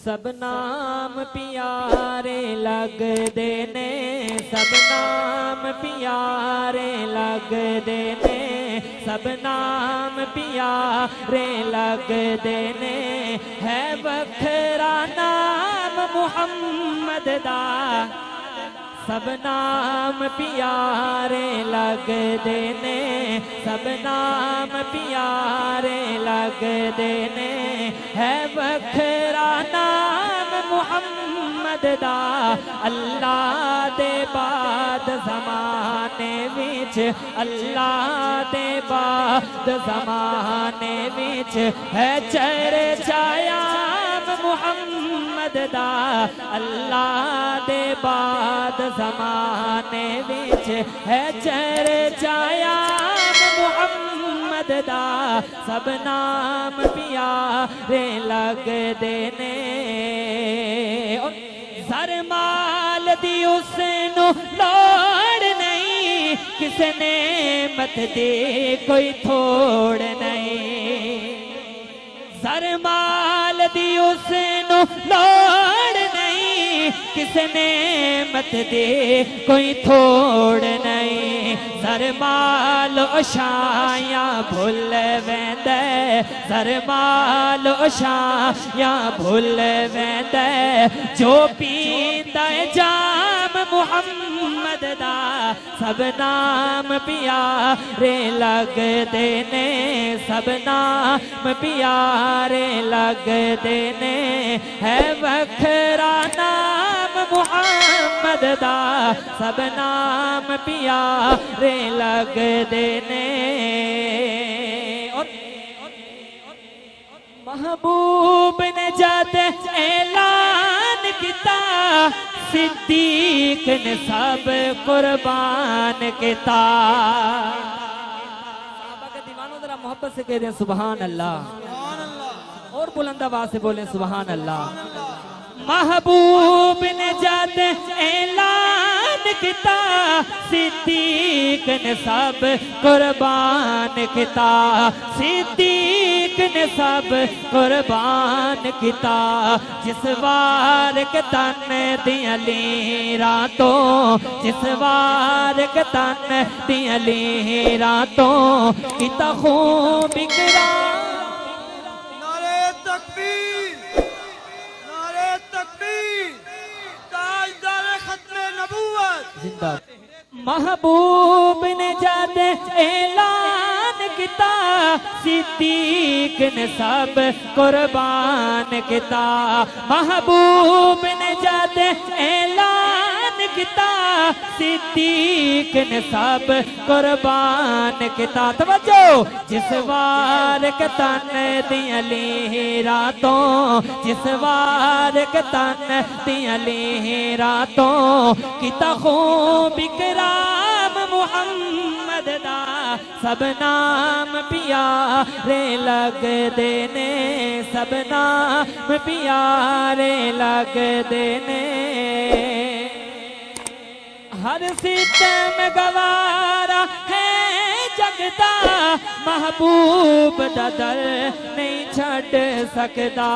सब नाम प्यारे लगदे ने, सब नाम प्यारे लगदे ने, सब नाम प्यारे लगदे ने। है वखरा नाम मुहम्मद दा, सब नाम प्यारे लगदे ने, सब नाम प्यारे लगदे ने। है वखरा नाम मुहम्मद दा, अल्लाह दे बाद ज़माने विच, अल्लाह दे बाद ज़माने विच है चर्चाया मुहम्मद दा। अल्लाह दे बाद ज़माने विच है चर्चाया मुहम्मद दा। सब नाम प्यारे लगदे ने, ज़र माल दी उसनू लोड़ नहीं, किसने मत दे कोई थोड़ नहीं। ज़र माल दी उसनू लोड़ नहीं, किसने मत दे कोई थोड़ नहीं। ज़र माल शाया भुल वेंदे, ज़र माल शाया भुल वेंदे। जो पींदा जाम मुहम्मद दा, सब नाम प्यारे लगदे ने, सब नाम प्यारे लगदे ने। है वखरा नाम मुहम्मद दा, सब नाम प्यारे लगदे ने। और महबूब ने जद ऐलान किता, सिद्दीक ने सब कुर्बान किता। साहबा के दीवानों जरा मोहब्बत से कह दें सुभान अल्लाह, और बुलंद आवाज से बोलें सुभान अल्लाह। महबूब ने जद ऐलान किता, सिद्दीक ने सब कुर्बान किता। सिद्दीक ने सब कुर्बान किता। जिस वार के तन दियां लीरां तो, जिस वार के तन दियां लीरां तो, किता खून बिखरा। महबूब ने जद ऐलान किता, सिद्दीक ने सब कुर्बान किता। महबूब ने जद ऐलान किता, सिद्दीक ने सब कुर्बान किता। तवज्जो, जिस वार के तन दियां लीरां तो, जिस वार के तन दियां लीरां तो, किता खून बिकराम मुहम्मद दा। सब नाम प्यारे लगदे ने, सब नाम प्यारे लगदे ने। हर सितम गवारा है जगदा, महबूब दा दर नहीं छड़ सकदा।